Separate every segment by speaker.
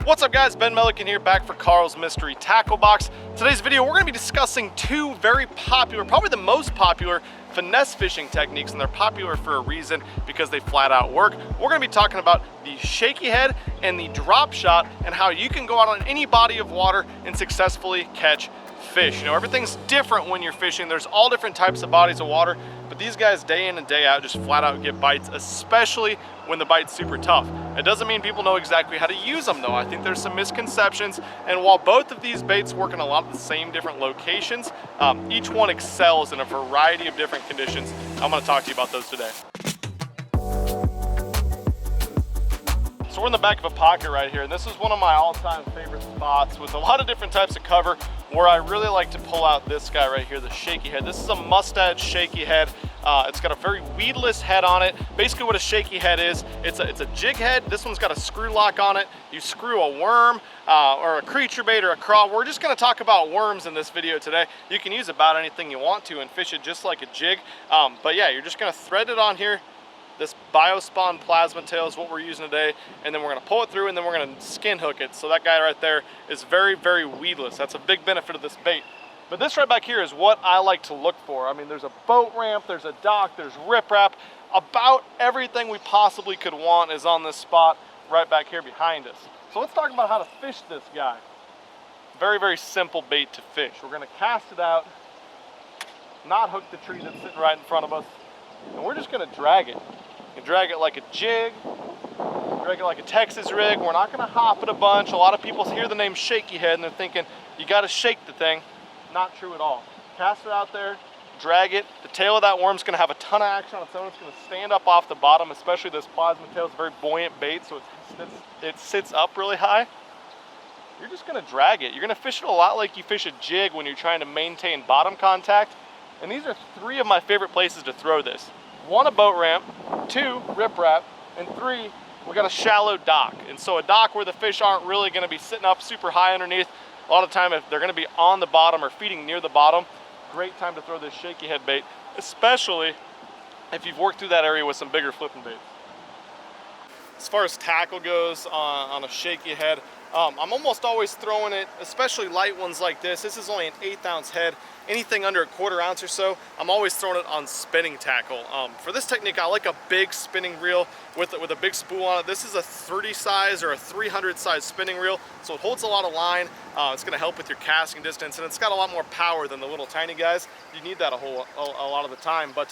Speaker 1: What's up guys, Ben Milliken here, back for Carl's Mystery Tackle Box. Today's video we're going to be discussing two very popular, probably the most popular finesse fishing techniques, and they're popular for a reason because they flat out work. We're going to be talking about the shaky head and the drop shot and how you can go out on any body of water and successfully catch fish. You know, everything's different when you're fishing. There's all different types of bodies of water, but these guys day in and day out just flat out get bites, especially when the bite's super tough. It doesn't mean people know exactly how to use them though. I think there's some misconceptions, and while both of these baits work in a lot of the same different locations, each one excels in a variety of different conditions. I'm going to talk to you about those today. So we're in the back of a pocket right here, and this is one of my all-time favorite spots with a lot of different types of cover where I really like to pull out this guy right here, the shaky head. This is a mustache shaky head. It's got a very weedless head on it. Basically what a shaky head is, it's a jig head. This one's got a screw lock on it. You screw a worm or a creature bait or a craw. We're just gonna talk about worms in this video today. You can use about anything you want to and fish it just like a jig. But yeah, you're just gonna thread it on here. This 𝘙𝗼𝗶𝗹 plasma tail is what we're using today, and then we're going to pull it through, and then we're going to skin hook it. So that guy right there is very, very weedless. That's a big benefit of this bait. But this right back here is what I like to look for. I mean, there's a boat ramp, there's a dock, there's riprap. About everything we possibly could want is on this spot right back here behind us. So let's talk about how to fish this guy. Very, very simple bait to fish. We're going to cast it out, not hook the tree that's sitting right in front of us, and we're just going to drag it. You drag it like a jig, drag it like a Texas rig. We're not gonna hop it a bunch. A lot of people hear the name shaky head and they're thinking, you gotta shake the thing. Not true at all. Cast it out there, drag it. The tail of that worm's gonna have a ton of action on its own. It's gonna stand up off the bottom, especially this plasma tail. It's a very buoyant bait, so it sits up really high. You're just gonna drag it. You're gonna fish it a lot like you fish a jig when you're trying to maintain bottom contact. And these are three of my favorite places to throw this. 1, a boat ramp, 2, riprap, and 3, we got a shallow dock. And so a dock where the fish aren't really gonna be sitting up super high underneath. A lot of time if they're gonna be on the bottom or feeding near the bottom, great time to throw this shaky head bait, especially if you've worked through that area with some bigger flipping baits. As far as tackle goes on a shaky head, I'm almost always throwing it, especially light ones like this. This is only an 1/8 ounce head. Anything under a 1/4 ounce or so, I'm always throwing it on spinning tackle. For this technique, I like a big spinning reel with a big spool on it. This is a 30 size or a 300 size spinning reel, so it holds a lot of line. It's gonna help with your casting distance, and it's got a lot more power than the little tiny guys. You need that a lot of the time, but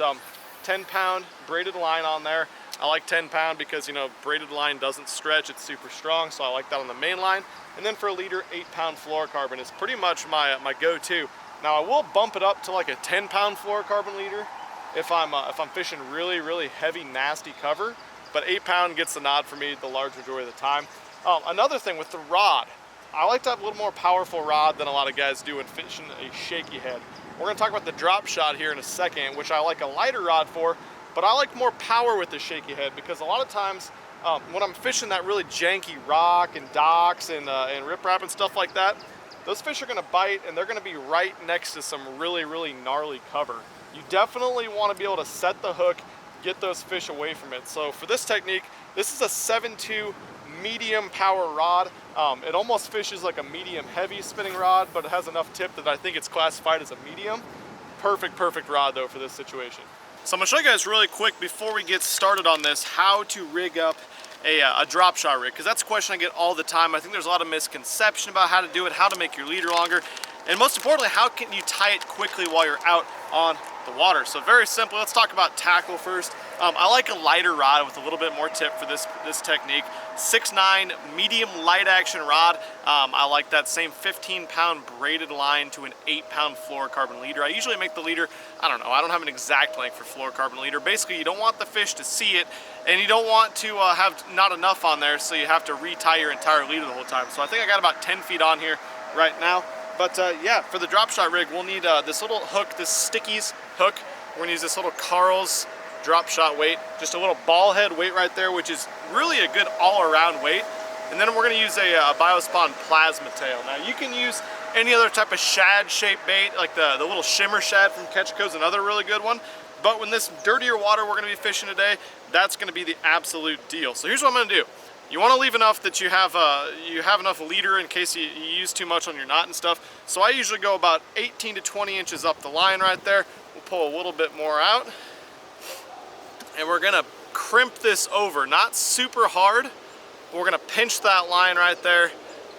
Speaker 1: 10-pound braided line on there. I like 10-pound because, you know, braided line doesn't stretch, it's super strong, so I like that on the main line. And then for a leader, 8-pound fluorocarbon is pretty much my go-to. Now I will bump it up to like a 10-pound fluorocarbon leader if I'm fishing really, really heavy, nasty cover, but 8-pound gets the nod for me the large majority of the time. Another thing with the rod, I like to have a little more powerful rod than a lot of guys do when fishing a shaky head. We're gonna talk about the drop shot here in a second, which I like a lighter rod for, but I like more power with the shaky head because a lot of times when I'm fishing that really janky rock and docks and riprap and stuff like that, those fish are gonna bite and they're gonna be right next to some really, really gnarly cover. You definitely wanna be able to set the hook, get those fish away from it. So for this technique, this is a 7.2 medium power rod. It almost fishes like a medium heavy spinning rod, but it has enough tip that I think it's classified as a medium. Perfect rod though for this situation. So I'm gonna show you guys really quick before we get started on this, how to rig up a drop shot rig, because that's a question I get all the time. I think there's a lot of misconception about how to do it, how to make your leader longer, and most importantly, how can you tie it quickly while you're out on the water. So very simple. Let's talk about tackle first. I like a lighter rod with a little bit more tip for this technique. 6'9" medium light action rod. I like that same 15-pound braided line to an 8-pound fluorocarbon leader. I usually make the leader, I don't know, I don't have an exact length for fluorocarbon leader. Basically, you don't want the fish to see it, and you don't want to have not enough on there, so you have to retie your entire leader the whole time. So I think I got about 10 feet on here right now. But yeah, for the drop shot rig, we'll need this little hook, this 𝗙𝗍𝗍 hook. We're gonna use this little Carl's drop shot weight, just a little ball head weight right there, which is really a good all-around weight. And then we're gonna use a 𝘙𝗼𝗶𝗹 plasma tail. Now you can use any other type of shad shaped bait, like the little shimmer shad from 𝘙𝗍𝗿 is another really good one. But when this dirtier water we're gonna be fishing today, that's gonna be the absolute deal. So here's what I'm gonna do. You want to leave enough that you have enough leader in case you use too much on your knot and stuff. So I usually go about 18 to 20 inches up the line right there. We'll pull a little bit more out. And we're gonna crimp this over, not super hard. But we're gonna pinch that line right there.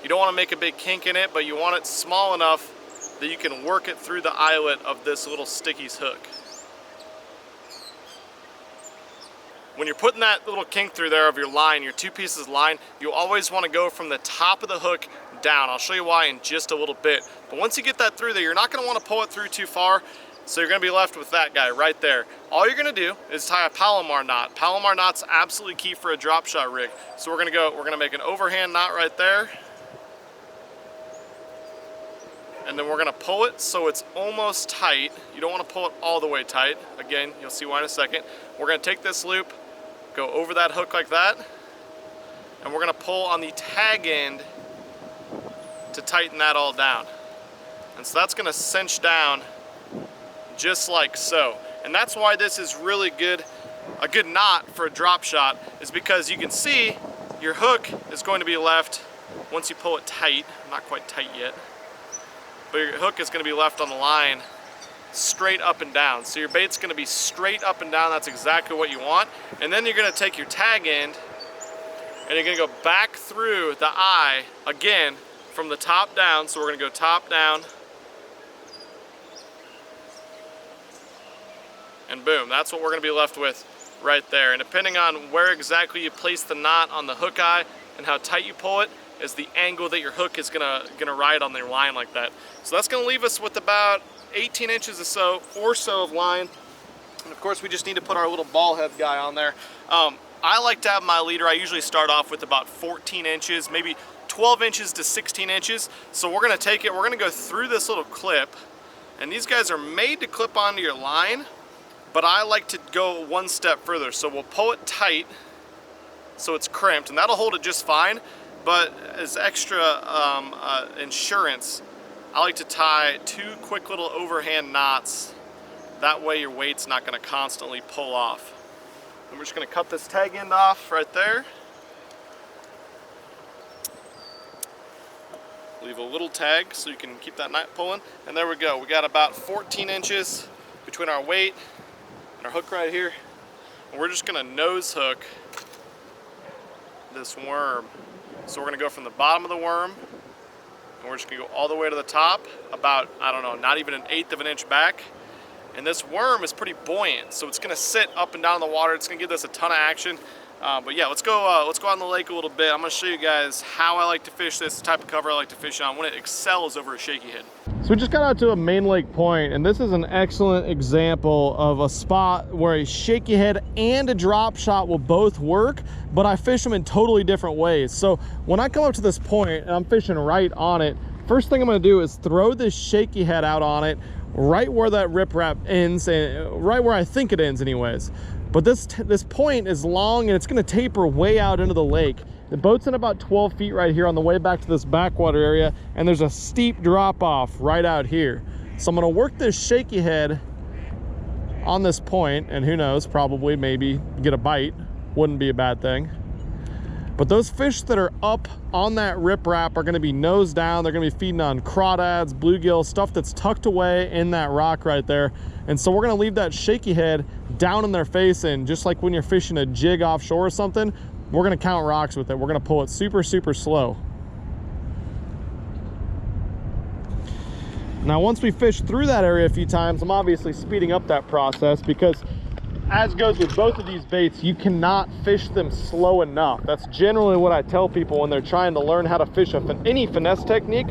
Speaker 1: You don't want to make a big kink in it, but you want it small enough that you can work it through the eyelet of this little sticky's hook. When you're putting that little kink through there of your line, your 2 pieces of line, you always want to go from the top of the hook down. I'll show you why in just a little bit. But once you get that through there, you're not going to want to pull it through too far, so you're going to be left with that guy right there. All you're going to do is tie a Palomar knot. Palomar knot's absolutely key for a drop shot rig. So we're going to make an overhand knot right there. And then we're going to pull it so it's almost tight. You don't want to pull it all the way tight. Again, you'll see why in a second. We're going to take this loop, go over that hook like that, and we're going to pull on the tag end to tighten that all down. And so that's going to cinch down just like so. And that's why this is really good, a good knot for a drop shot, is because you can see your hook is going to be left once you pull it tight. Not quite tight yet, but your hook is going to be left on the line straight up and down. So your bait's going to be straight up and down. That's exactly what you want. And then you're going to take your tag end and you're going to go back through the eye again from the top down. So we're going to go top down, and boom, that's what we're going to be left with right there. And depending on where exactly you place the knot on the hook eye and how tight you pull it is the angle that your hook is gonna ride on their line like that. So that's gonna leave us with about 18 inches or so of line. And of course we just need to put our little ball head guy on there. I like to have my leader, I usually start off with about 14 inches, maybe 12 inches to 16 inches. So we're gonna take it, we're gonna go through this little clip, and these guys are made to clip onto your line, but I like to go one step further. So we'll pull it tight so it's crimped, and that'll hold it just fine. But as extra insurance, I like to tie 2 quick little overhand knots. That way your weight's not going to constantly pull off. And we're just going to cut this tag end off right there. Leave a little tag so you can keep that knot pulling. And there we go. We got about 14 inches between our weight and our hook right here. And we're just going to nose hook this worm. So we're gonna go from the bottom of the worm, and we're just gonna go all the way to the top, about, I don't know, not even 1/8 of an inch back. And this worm is pretty buoyant, so it's gonna sit up and down in the water. It's gonna give us a ton of action. But yeah, let's go on the lake a little bit. I'm gonna show you guys how I like to fish this type of cover I like to fish on when it excels over a shaky head. So we just got out to a main lake point, and this is an excellent example of a spot where a shaky head and a drop shot will both work, but I fish them in totally different ways. So when I come up to this point and I'm fishing right on it, first thing I'm gonna do is throw this shaky head out on it right where that riprap ends, and right where I think it ends anyways. But this point is long, and it's gonna taper way out into the lake. The boat's in about 12 feet right here on the way back to this backwater area, and there's a steep drop off right out here. So I'm gonna work this shaky head on this point, and who knows, probably maybe get a bite. Wouldn't be a bad thing. But those fish that are up on that riprap are gonna be nose down. They're gonna be feeding on crawdads, bluegill, stuff that's tucked away in that rock right there. And so we're gonna leave that shaky head down in their face, and just like when you're fishing a jig offshore or something, we're gonna count rocks with it. We're gonna pull it super, super slow. Now, once we fish through that area a few times, I'm obviously speeding up that process, because as goes with both of these baits, you cannot fish them slow enough. That's generally what I tell people when they're trying to learn how to fish any finesse technique.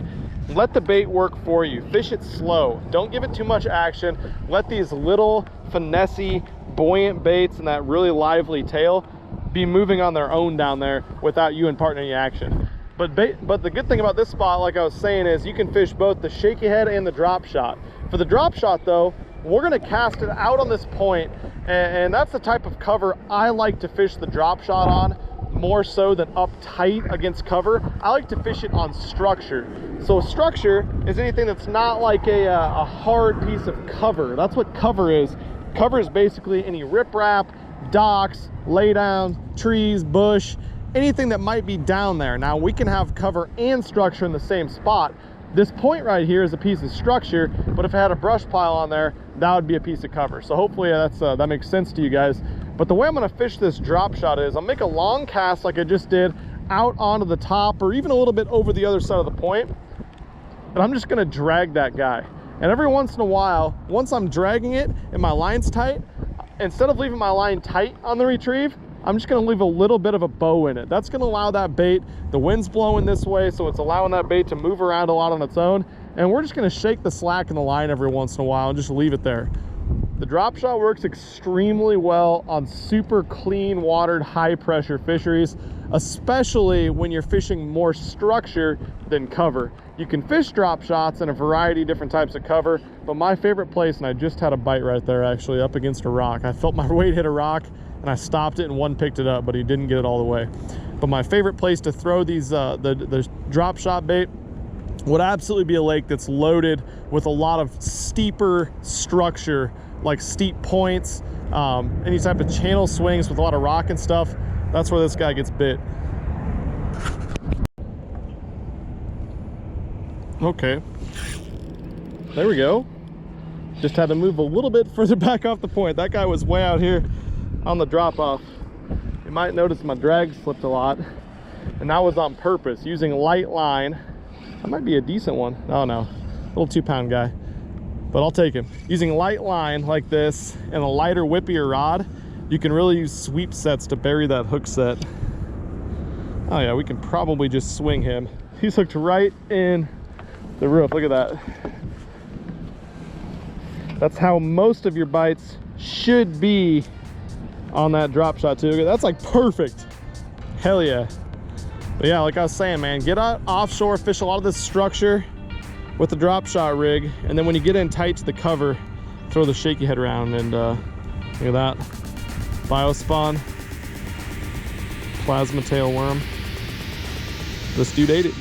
Speaker 1: Let the bait work for you. Fish it slow. Don't give it too much action. Let these little finesse, buoyant baits and that really lively tail be moving on their own down there without you imparting any action. But the good thing about this spot, like I was saying, is you can fish both the shaky head and the drop shot. For the drop shot though, we're gonna cast it out on this point, and that's the type of cover I like to fish the drop shot on, more so than up tight against cover. I like to fish it on structure. So structure is anything that's not like a hard piece of cover. That's what cover is. Cover is basically any riprap, docks, laydowns, trees, bush, anything that might be down there. Now we can have cover and structure in the same spot. This point right here is a piece of structure, but if I had a brush pile on there, that would be a piece of cover. So hopefully that makes sense to you guys. But the way I'm gonna fish this drop shot is I'll make a long cast like I just did out onto the top or even a little bit over the other side of the point. And I'm just gonna drag that guy. And every once in a while, once I'm dragging it and my line's tight, instead of leaving my line tight on the retrieve, I'm just gonna leave a little bit of a bow in it. That's gonna allow that bait, the wind's blowing this way, so it's allowing that bait to move around a lot on its own. And we're just gonna shake the slack in the line every once in a while and just leave it there. The drop shot works extremely well on super clean watered, high pressure fisheries, especially when you're fishing more structure than cover. You can fish drop shots in a variety of different types of cover, but my favorite place, and I just had a bite right there actually up against a rock. I felt my weight hit a rock and I stopped it and one picked it up, but he didn't get it all the way. But my favorite place to throw these the drop shot bait would absolutely be a lake that's loaded with a lot of steeper structure, like steep points, any type of channel swings with a lot of rock and stuff. That's where this guy gets bit. Okay, there we go. Just had to move a little bit further back off the point. That guy was way out here on the drop off. You might notice my drag slipped a lot, and that was on purpose, using light line. That might be a decent one. Oh no, little 2-pound guy, but I'll take him. Using light line like this and a lighter whippier rod, you can really use sweep sets to bury that hook set. Oh yeah, we can probably just swing him. He's hooked right in the roof. Look at that. That's how most of your bites should be on that drop shot too. That's like perfect. Hell yeah. But yeah, like I was saying, man, get out offshore, fish a lot of this structure with the drop shot rig, and then when you get in tight to the cover, throw the shaky head around. And look at that, biospawn plasma tail worm. This dude ate it.